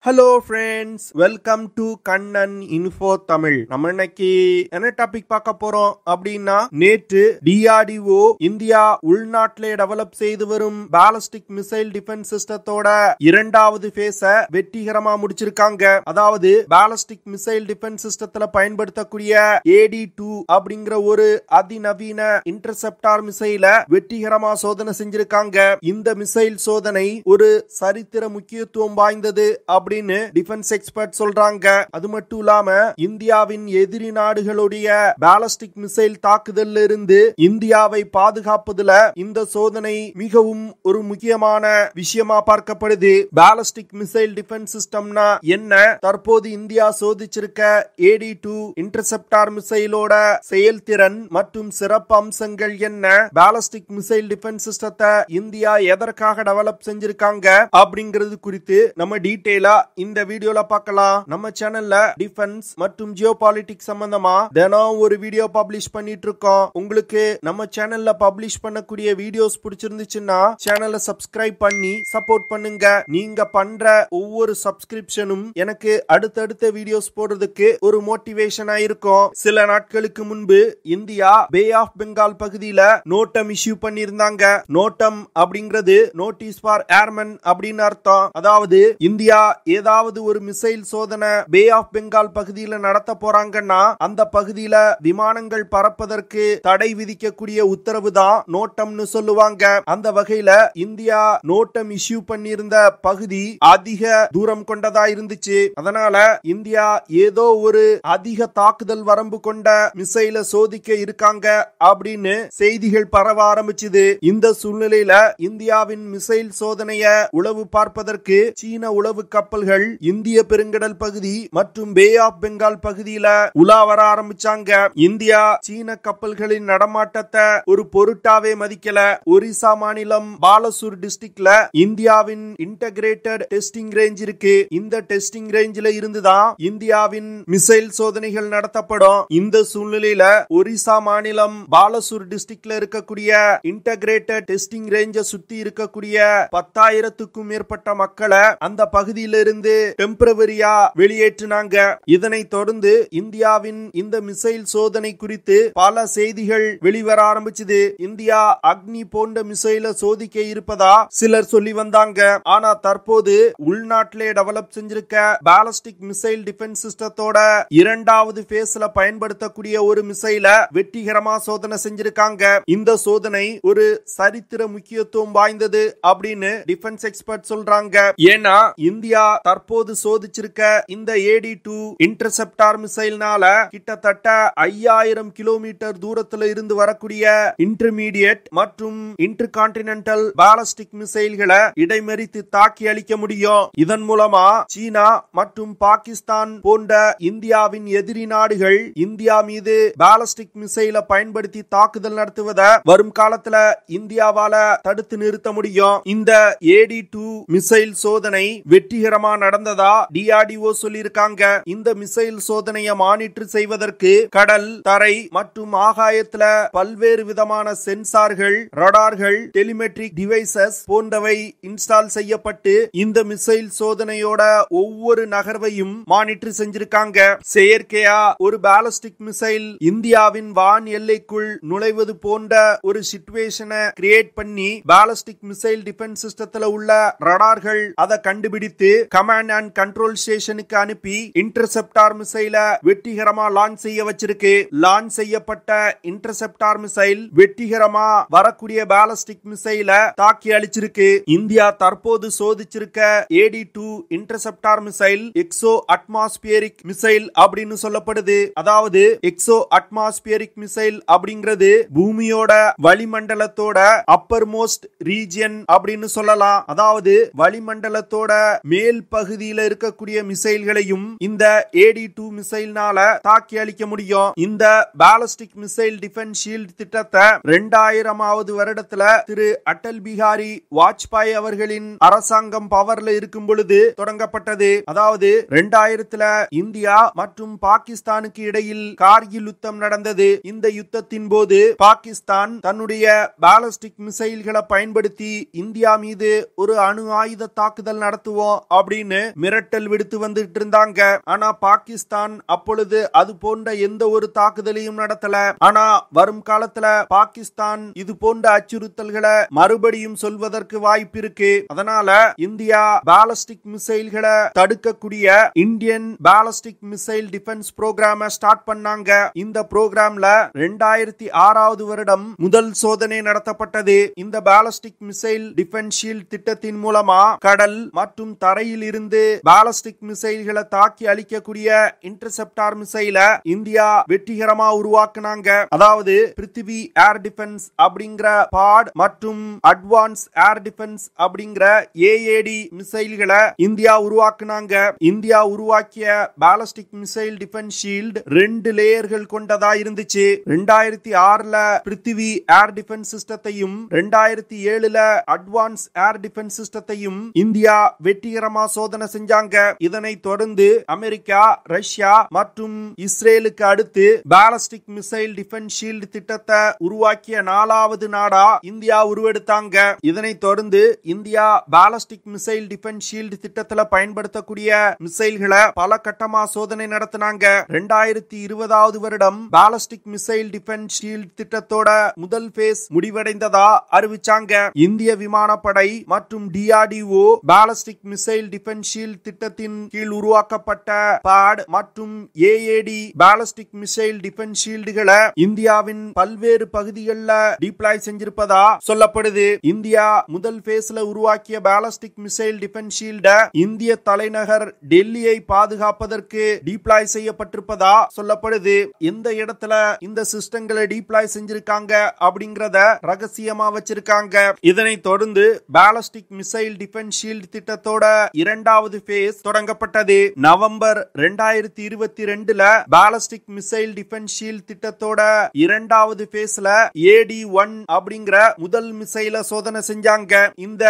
Hello friends, welcome to Kannan info Tamil. நம்ம இன்னைக்கு என்ன டாபிக் பார்க்க போறோம் அப்படின்னா, நேற்று டிஆர்டிஓ இந்தியா உள்நாட்டிலே டெவலப் செய்து வரும் பாலிஸ்டிக் மிசைல் டிஃபென்ஸ் சிஸ்டத்தோட இரண்டாவது பேஸ வெற்றிகரமா முடிச்சிருக்காங்க. அதாவது பாலிஸ்டிக் மிசைல் டிஃபென்ஸ் சிஸ்டத்துல பயன்படுத்தக்கூடிய AD2 அப்படிங்கிற ஒரு அதிநவீன இன்டர்செப்டார் மிசைல வெற்றிகரமா சோதனை செஞ்சிருக்காங்க. இந்த மிசைல் சோதனை ஒரு சரித்திர முக்கியத்துவம் வாய்ந்தது அப்படின்னு டிஃபென்ஸ் எக்ஸ்பர்ட் சொல்றாங்க. அது மட்டும் இல்லாம இந்தியாவின் எதிரி நாடுகளுடைய பாலிஸ்டிக் மிசைல் தாக்குதல்ல இருந்து இந்தியாவை பாதுகாப்பதுல இந்த சோதனை மிகவும் ஒரு முக்கியமான விஷயமா பார்க்கப்படுது. பாலிஸ்டிக் மிசைல் டிஃபென்ஸ் சிஸ்டம்னா என்ன, தற்போது இந்தியா சோதிச்சிருக்க AD2 இன்டர்செப்டார் மிசைலோட செயல்திறன் மற்றும் சிறப்பு அம்சங்கள் என்ன, பாலிஸ்டிக் மிசைல் டிஃபென்ஸ் சிஸ்டத்தை இந்தியா எதற்காக டெவலப் செஞ்சிருக்காங்க அப்படிங்கிறது குறித்து நம்ம டீடைலா இந்த வீடியோல பார்க்கலாம். நம்ம சேனல்ல டிஃபென்ஸ் மற்றும் ஜியோபாலிட்டிக்ஸ் சம்பந்தமா தினம் ஒரு வீடியோ பப்ளிஷ் பண்ணிட்டு இருக்கோம். உங்களுக்கு நம்ம சேனல்ல பப்ளிஷ் பண்ணக்கூடிய வீடியோஸ் பிடிச்சிருந்துச்சுன்னா சேனலை சப்ஸ்கிரைப் பண்ணி சப்போர்ட் பண்ணுங்க. நீங்க பண்ற ஒவ்வொரு சப்ஸ்கிரிப்ஷனும் எனக்கு அடுத்தடுத்த வீடியோஸ் போடுறதுக்கு ஒரு மோட்டிவேஷனா இருக்கும். சில நாட்களுக்கு முன்பு இந்தியா பே ஆஃப் பெங்கால் பகுதியில நோட்டம் இஷ்யூ பண்ணியிருந்தாங்க. நோட்டம் அப்படிங்கிறது நோட்டீஸ் ஃபார் ஏர்மன் அப்படின்னு அர்த்தம். அதாவது இந்தியா ஏதாவது ஒரு மிசைல் சோதனை பே ஆஃப் பெங்கால் பகுதியில் நடத்த போறாங்கன்னா அந்த பகுதியில விமானங்கள் பறப்பதற்கு தடை விதிக்கக்கூடிய உத்தரவு தான் நோட்டம்னு சொல்லுவாங்க. அந்த வகையில இந்தியா நோட்டம் இஷ்யூ பண்ணியிருந்த பகுதி அதிக தூரம் கொண்டதா இருந்துச்சு. அதனால இந்தியா ஏதோ ஒரு அதிக தாக்குதல் வரம்பு கொண்ட மிசைல சோதிக்க இருக்காங்க அப்படின்னு செய்திகள் பரவ ஆரம்பிச்சது. இந்த சூழ்நிலையில இந்தியாவின் மிசைல் சோதனைய உளவு பார்ப்பதற்கு சீன உளவு கப்பல்கள் இந்திய பெருங்கடல் பகுதி மற்றும் பே ஆஃப் பெங்கால் பகுதியில உலா வர ஆரம்பிச்சாங்க. இந்தியா சீன கப்பல்களின் நடமாட்டத்தை ஒரு பொருட்டாவே மதிக்கல. ஒரிசா மாநிலம் பாலசூர் டிஸ்ட்ரிக்ட்ல இந்தியாவின் இன்டகிரேட்டட் டெஸ்டிங் ரேஞ்ச் இருக்கு. இந்த டெஸ்டிங் ரேஞ்சில இருந்துதான் இந்தியாவின் மிசைல் சோதனைகள் நடத்தப்படும். இந்த சூழ்நிலையில ஒரிசா மாநிலம் பாலசூர் டிஸ்ட்ரிக்ட்ல இருக்கக்கூடிய இன்டகிரேட்டட் டெஸ்டிங் ரேஞ்ச சுத்தி இருக்கக்கூடிய 10,000க்கும் மேற்பட்ட மக்களை அந்த பகுதியில இருந்து டெம்பரவரியா வெளியேற்றினாங்க. இதனை தொடர்ந்து இந்தியாவின் இந்த மிசைல் சோதனை குறித்து பல செய்திகள் வெளிவர ஆரம்பிச்சது. இந்தியா அக்னி போன்ற மிசைல சோதிக்க இருப்பதா சிலர் சொல்லி வந்தாங்க. ஆனா தற்போது உள்நாட்டிலே டெவலப் செஞ்சிருக்க பாலிஸ்டிக் மிசைல் டிஃபென்ஸ் சிஸ்டத்தோட இரண்டாவது பேஸ்ல பயன்படுத்தக்கூடிய ஒரு மிசைல வெற்றிகரமா சோதனை செஞ்சிருக்காங்க. இந்த சோதனை ஒரு சரித்திர முக்கியத்துவம் வாய்ந்தது அப்படின்னு டிஃபென்ஸ் எக்ஸ்பர்ட் சொல்றாங்க. ஏன்னா இந்தியா தற்போது சோதிச்சிருக்க இந்த AD2 இன்டர்செப்டார் மிசைல்னால கிட்டத்தட்ட 5000 கிலோமீட்டர் தூரத்துல இருந்து வரக்கூடிய இன்டர்மீடியட் மற்றும் இன்டர்கான்டினென்டல் பாலிஸ்டிக் மிசைல்களை இடைமறித்து தாக்கி அளிக்க முடியும். இதன் மூலமா சீனா மற்றும் பாகிஸ்தான் போன்ற இந்தியாவின் எதிரி நாடுகள் இந்தியா மீது பாலிஸ்டிக் மிசைலை பயன்படுத்தி தாக்குதல் நடத்துவதை வரும் காலத்துல இந்தியாவால தடுத்து நிறுத்த முடியும். இந்த AD2 மிசைல் சோதனை வெற்றிகரமா நடந்ததா டிஆர்டிஓ சொல்லியிருக்காங்க. இந்த மிசைல் சோதனையை மானிட்டர் செய்வதற்கு கடல், தரை மற்றும் ஆகாயத்துல பல்வேறு விதமான சென்சார்கள், ரடார்கள், டெலிமெட்ரிக் டிவைசஸ் போன்றவை இன்ஸ்டால் செய்யப்பட்டு இந்த மிசைல் சோதனையோட ஒவ்வொரு நகர்வையும் மானிட்டர் செஞ்சிருக்காங்க. செயற்கையா ஒரு பாலிஸ்டிக் மிசைல் இந்தியாவின் வான் எல்லைக்குள் நுழைவது போன்ற ஒரு சிச்சுவேஷனை கிரியேட் பண்ணி பாலிஸ்டிக் மிசைல் டிஃபென்ஸ் சிஸ்டத்துல உள்ள ரடார்கள் அதை கண்டுபிடித்து கமாண்ட் அண்ட் கண்ட்ரோல் ஸ்டேஷனுக்கு அனுப்பி இன்டர்செப்டார் மிசைல வெற்றிகரமா லான்ச் செய்ய வச்சிருக்கு. லான்ச் செய்யப்பட்ட இன்டர்செப்டார் மிசைல் வெற்றிகரமா வரக்கூடிய பாலிஸ்டிக் மிசைல தாக்கி அழிச்சிருக்கு. இந்தியா தற்போது சோதிச்சிருக்க AD2 interceptor missile Exo atmospheric missile அப்படின்னு சொல்லப்படுது. அதாவது எக்ஸோ அட்மாஸ்பியரிக் மிசைல் அப்படிங்கிறது பூமியோட வளிமண்டலத்தோட அப்பர் மோஸ்ட் ரீஜியன் அப்படின்னு சொல்லலாம். அதாவது வளிமண்டலத்தோட மேல் பகுதியில் இருக்கக்கூடிய மிசைல்களையும் இந்த AD2 மிசைல்னால தாக்கி அளிக்க முடியும். இந்த பாலிஸ்டிக் மிசைல் டிஃபென்ஸ் ஷீல்ட் திட்டத்தை 2000வது வருடத்துல திரு அடல் பிஹாரி வாஜ்பாய் அவர்களின் அரசாங்கம் பவர்ல இருக்கும் பொழுது தொடங்கப்பட்டது. அதாவது 2000ல இந்தியா மற்றும் பாகிஸ்தானுக்கு இடையில் கார்கில் யுத்தம் நடந்தது. இந்த யுத்தத்தின் போது பாகிஸ்தான் தன்னுடைய பாலிஸ்டிக் மிசைல்களை பயன்படுத்தி இந்தியா மீது ஒரு அணு ஆயுத தாக்குதல் நடத்துவோம் அப்படின்னு அப்படின்னு மிரட்டல் விடுத்து வந்துட்டு இருந்தாங்க. ஆனா பாகிஸ்தான் அப்பொழுது அது போன்ற எந்த ஒரு தாக்குதலையும் நடத்தல. ஆனா வரும் காலத்துல பாகிஸ்தான் இது போன்ற அச்சுறுத்தல்களை மறுபடியும் சொல்வதற்கு வாய்ப்பு இருக்கு. அதனால இந்தியா பாலிஸ்டிக் மிசைல்களை தடுக்கக்கூடிய இந்தியன் பாலிஸ்டிக் மிசைல் டிஃபென்ஸ் புரோகிராம ஸ்டார்ட் பண்ணாங்க. இந்த புரோகிராம்ல 2006வது வருடம் முதல் சோதனை நடத்தப்பட்டது. இந்த பாலிஸ்டிக் மிசைல் டிஃபென்ஸ் ஷீல்ட் திட்டத்தின் மூலமா கடல் மற்றும் தரையில் இருந்து பாலிஸ்டிக் மிசைல்களை தாக்கி அழிக்கக்கூடிய இன்டர்செப்டார் மிசைல இந்தியா வெற்றிகரமா உருவாக்குனாங்க. அதாவது பிருத்திவி ஏர் டிஃபென்ஸ் அப்படிங்கிற பாட் மற்றும் அட்வான்ஸ் ஏர் டிஃபென்ஸ் அப்படிங்கிற ஏஏடி மிசைல்களை இந்தியா உருவாக்குனாங்க. இந்தியா உருவாக்கிய பாலிஸ்டிக் மிசைல் டிஃபென்ஸ் ஷீல்ட் 2 லேயர்கள் கொண்டதா இருந்துச்சு. 2006ல பிருத்திவி ஏர் டிஃபென்ஸ் சிஸ்டத்தையும் 2007ல அட்வான்ஸ் ஏர் டிஃபென்ஸ் சிஸ்டத்தையும் இந்தியா வெற்றிகரமா சோதனை செஞ்சாங்க. இதனை தொடர்ந்து அமெரிக்கா, ரஷ்யா மற்றும் இஸ்ரேலுக்கு அடுத்து பாலிஸ்டிக் மிசைல் டிஃபென்ஸ் ஷீல்ட் திட்டத்தை உருவாக்கிய 4வது நாடா இந்தியா உருவெடுத்தாங்க. இதனை தொடர்ந்து India ballistic missile defence shield திட்டத்துல பயன்படுத்தக்கூடிய மிசைல்களை பல கட்டமா சோதனை நடத்தினாங்க. 2020வது வருடம் பாலிஸ்டிக் மிசைல் டிஃபென்ஸ் ஷீல்ட் திட்டத்தோட முதல் பேஸ் முடிவடைந்ததா அறிவிச்சாங்க. இந்திய விமானப்படை மற்றும் DRDO ballistic missile defence shield திட்டத்தின் கீழ் உருவாக்கப்பட்ட பாட் மற்றும் AAD பாலிஸ்டிக் மிசைல் டிஃபென்ஸ் ஷீல்டுகளை இந்தியாவின் பல்வேறு பகுதிகளில் டிப்ளாய் செஞ்சிருப்பதா சொல்லப்படுது. இந்தியா முதல் பேஸ்ல உருவாக்கிய பாலிஸ்டிக் மிசைல் டிஃபென்ஸ் ஷீல்ட இந்திய தலைநகர் டெல்லியை பாதுகாப்பதற்கு டிப்ளாய் செய்யப்பட்டிருப்பதா சொல்லப்படுது. எந்த இடத்துல இந்த சிஸ்டங்களை டிப்ளாய் செஞ்சிருக்காங்க அப்படிங்கறத ரகசியமா வச்சிருக்காங்க. இதனை தொடர்ந்து பாலிஸ்டிக் மிசைல் டிஃபென்ஸ் ஷீல்ட் திட்டத்தோட 2வது பேஸ் தொடங்கப்பட்டது. நவம்பர் 2022ல பாலிஸ்டிக் மிசைல் டிஃபென்ஸ் ஷீல்ட் திட்டத்தோட 2வது பேஸ்ல AD-1 அப்படிங்கிற முதல் மிசைல சோதனை செஞ்சாங்க. இந்த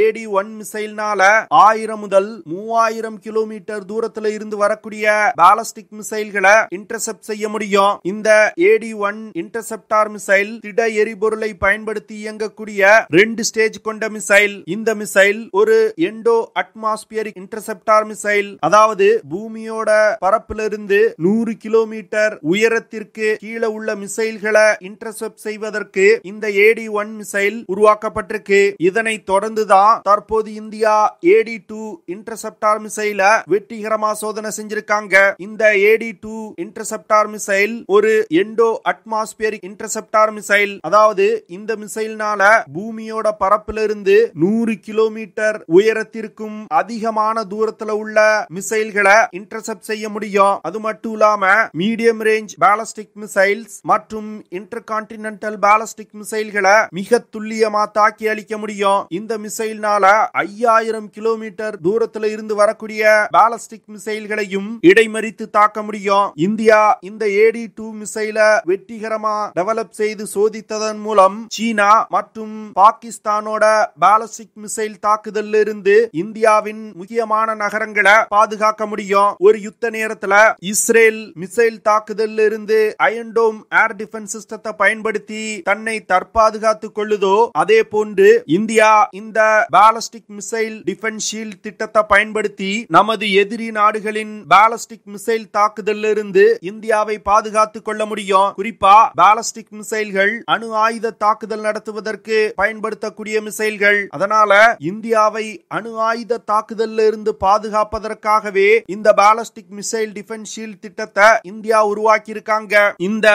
AD-1 மிசைல்னால 1000 முதல் 3000 கிலோமீட்டர் தூரத்துல இருந்து வரக்கூடிய பாலிஸ்டிக் மிசைல்களை இன்டர்செப்ட் செய்ய முடியும். இந்த AD-1 இன்டர்செப்டார் மிசைல் திட எரிபொருளை பயன்படுத்தி இயங்கக்கூடிய 2 ஸ்டேஜ் கொண்ட மிசைல். இந்த மிசைல் ஒரு எண்டோ அட்மாஸ்பியரிக் இன்டர்செப்டார் மிசைல். அதாவது பூமியோட பரப்பிலிருந்து 100 கிலோமீட்டர் உயரத்திற்கு கீழே உள்ள மிசைல்களை இன்டர்செப்ட் செய்வதற்கு இந்த AD-1 மிசைல் உருவாக்கப்பட்டிருக்கு. இதனை தொடர்ந்துதான் தற்போது இந்தியா AD-2 இன்டர்செப்டார் மிசைல வெற்றிகரமா சோதனை செஞ்சிருக்காங்க. இந்த AD-2 இன்டர்செப்டார் மிசைல் ஒரு எண்டோ அட்மாஸ்பியரிக் இன்டர்செப்டார் மிசைல். அதாவது இந்த மிசைல்னால பூமியோட பரப்பிலிருந்து 100 கிலோமீட்டர் உயரத்திற்கும் அதிகமான தூரத்துல உள்ள மிசைல்களை இன்டர்செப்ட் செய்ய முடியும். அது மட்டும் இல்லாம மீடியம் ரேஞ்ச் பாலிஸ்டிக் மிசைல்ஸ் மற்றும் இன்டர்கான்டினென்டல் பாலிஸ்டிக் மிசைல்களை மிக துல்லியமா தாக்கி அளிக்க முடியும். இந்த மிசைல்னால 5000 கிலோமீட்டர் தூரத்துல இருந்து வரக்கூடிய பாலிஸ்டிக் மிசைல்களையும் இடைமறித்து தாக்க முடியும். இந்தியா இந்த AD-2 மிசைல வெற்றிகரமா டெவலப் செய்து சோதித்ததன் மூலம் சீனா மற்றும் பாகிஸ்தானோட பாலிஸ்டிக் மிசைல் தாக்குதலில் இருந்து இந்தியாவின் முக்கியமான நகரங்களை பாதுகாக்க முடியும். ஒரு யுத்த நேரத்துல இஸ்ரேல் மிசைல் தாக்குதலில் இருந்து அயன்டோம் ஏர் டிஃபென்ஸ் சிஸ்டத்தை பயன்படுத்தி தன்னை தற்பாதுகாத்துக் கொள்ளுதோ அதே போன்று இந்தியா இந்த பாலிஸ்டிக் மிசைல் டிஃபென்ஸ் ஷீல்ட் திட்டத்தை பயன்படுத்தி நமது எதிரி நாடுகளின் பாலிஸ்டிக் மிசைல் தாக்குதலில் இருந்து இந்தியாவை பாதுகாத்துக் கொள்ள முடியும். குறிப்பா பாலிஸ்டிக் மிசைல்கள் அணு ஆயுத தாக்குதல் நடத்துவதற்கு பயன்படுத்தக்கூடிய மிசைல்கள். அதனால இந்தியாவை அணு ஆயுத தாக்குதலில் இருந்து பாதுகாப்பதற்காகவே இந்த பாலிஸ்டிக் மிசைல் டிஃபென்ஸ் ஷீல்ட் திட்டத்தை இந்தியா உருவாக்கி இருக்காங்க. இந்த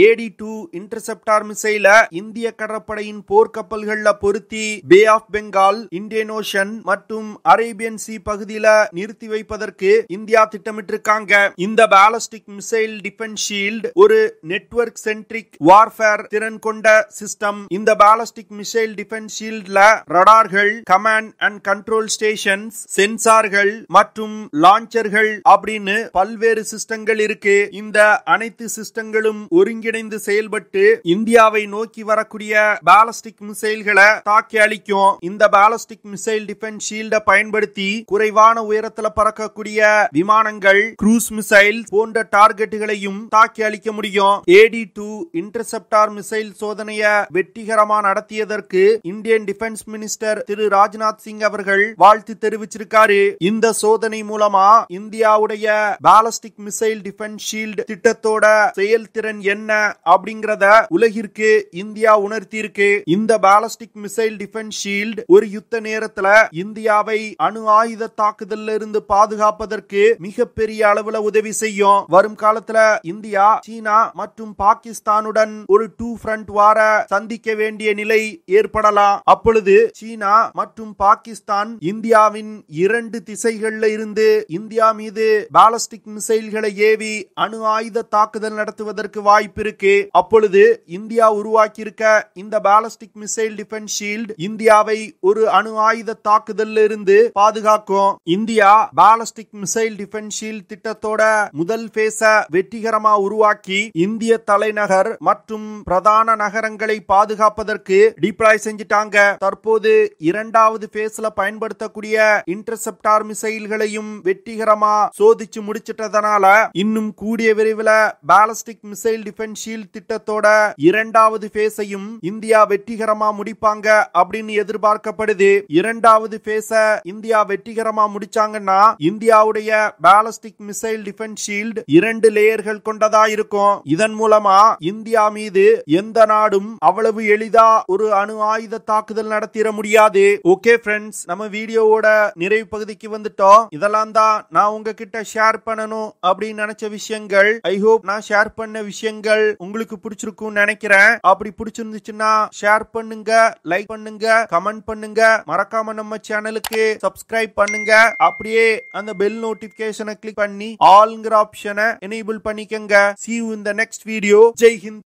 AD-2 இன்டர்செப்டார் மிசைல இந்திய கடற்படையின் போர்க்கப்பல்கள்ல பொருத்தி Bay of Bengal, Indian ocean மற்றும் அரேபியன் சி பகுதியில நிறுத்தி வைப்பதற்கு இந்தியா திட்டமிட்டிருக்காங்க. இந்த பாலிஸ்டிக் மிசைல் டிஃபென்ஸ் ஷீல்ட் ஒரு நெட்வொர்க் சென்ட்ரிக் வார்ஃபேர் திறன் கொண்ட சிஸ்டம். இந்த பாலிஸ்டிக் மிசைல் டிஃபென்ஸ் ஷீல்ட்ல ரடார்கள், கமாண்ட் அண்ட் கண்ட்ரோல் ஸ்டேஷன்ஸ், சென்சார்கள் மற்றும் லான்ச்சர்கள் அப்படின்னு பல்வேறு சிஸ்டங்கள் இருக்கு. இந்த அனைத்து சிஸ்டங்களும் ஒருங்கிணைந்து செயல்பட்டு இந்தியாவை நோக்கி வரக்கூடிய பாலிஸ்டிக் மிசைல்களை தாக்கி அளிக்கும். இந்த பாலிஸ்டிக் மிசைல் டிஃபென்ஸ் ஷீல்ட பயன்படுத்தி குறைவான உயரத்துல பறக்கக்கூடிய விமானங்கள், க்ரூஸ் மிசைல் போன்ற டார்கெட்டுகளையும் தாக்கி அளிக்க முடியும். AD-2 இன்டர்செப்டார் மிசைல் சோதனையை வெற்றிகரமா நடத்தியதற்கு இந்தியன் டிஃபென்ஸ் மினிஸ்டர் திரு ராஜ்நாத் சிங் அவர்கள் வாழ்த்து வாழ்த்து தெரிவிச்சிருக்காரு. இந்த சோதனை மூலமா இந்தியாவுடைய பாலிஸ்டிக் மிசைல் டிஃபென்ஸ் ஷீல்ட் திட்டத்தோட செயல்திறன் என்ன அப்படிங்கறத உலகிற்கு இந்தியா உணர்த்தியிருக்கு. இந்த பாலிஸ்டிக் மிசைல் டிஃபென்ஸ் ஷீல்ட் ஒரு யுத்த நேரத்துல இந்தியாவை அணு ஆயுத தாக்குதல்ல இருந்து பாதுகாப்பதற்கு மிகப்பெரிய அளவுல உதவி செய்யும். வரும் காலத்துல இந்தியா சீனா மற்றும் பாகிஸ்தானுடன் ஒரு 2 ஃப்ரண்ட் வார சந்திக்க வேண்டிய நிலை ஏற்படலாம். அப்பொழுது சீனா மற்றும் பாகிஸ்தான் இந்தியாவின் 2 திசைகள்ல இருந்து இந்தியா மீது பாலிஸ்டிக் மிசைல்களை ஏவி அணு ஆயுத தாக்குதல் நடத்துவதற்கு வாய்ப்பு இருக்கு. அப்பொழுது இந்தியா உருவாக்கி இருக்க இந்த பாலிஸ்டிக் மிசைல் டிஃபென்ஸ் ஷீல்ட் இந்தியாவை ஒரு அணு ஆயுத தாக்குதல்ல இருந்து பாதுகாக்கும். India ballistic missile defence shield திட்டத்தோட முதல் பேஸ வெற்றிகரமா உருவாக்கி இந்திய தலைநகர் மற்றும் பிரதான நகரங்களை பாதுகாப்பதற்கு டிப்ளாய் செஞ்சிட்டாங்க. தற்போது இரண்டாவது பேஸ்ல பயன்படுத்தக்கூடிய இன்டர்செப்டார் மிசைல்களையும் வெற்றிகரமா சோதிச்சு முடிச்சிட்டதனால இன்னும் கூடிய விரைவில் பாலிஸ்டிக் மிசைல் டிஃபென்ஸ் ஷீல்ட் திட்டத்தோட இரண்டாவது பேஸையும் இந்தியா வெற்றிகரமா முடிப்பாங்க அப்படின்னு எதிர்பார்க்கப்படுது. இரண்டாவது பேஸ இந்தியா வெற்றிகரமா முடிச்சாங்கன்னா இந்தியாவுடைய பாலிஸ்டிக் மிசைல் டிஃபென்ஸ் ஷீல்ட் 2 லேயர்கள் கொண்டதா இருக்கும். இதன் மூலமா இந்தியா மீது எந்த நாடும் அவ்வளவு எளிதா ஒரு அணு ஆயுத தாக்குதல் நடத்திட முடியாது. ஓகே ஃப்ரெண்ட்ஸ், நம்ம வீடியோவோட நிறைவு பகுதிக்கு வந்துட்டோம். இதெல்லாம் தான் நான் உங்ககிட்ட ஷேர் பண்ணணும் அப்படின்னு நினைச்ச விஷயங்கள். ஐ ஹோப் நான் ஷேர் பண்ண விஷயங்கள் உங்களுக்கு பிடிச்சிருக்கும் நினைக்கிறேன். அப்படி பிடிச்சிருந்துச்சுன்னா ஷேர் பண்ணுங்க, லைக் பண்ணுங்க, கமெண்ட் பண்ணுங்க. மறக்காம நம்ம சேனலுக்கு சப்ஸ்கிரைப் பண்ணுங்க. அப்படியே அந்த பெல் நோட்டிபிகேஷனை கிளிக் பண்ணி ஆல்ங்கிற ஆப்ஷனை எனேபிள் பண்ணிக்கங்க. See you in the next video. Jai Hind.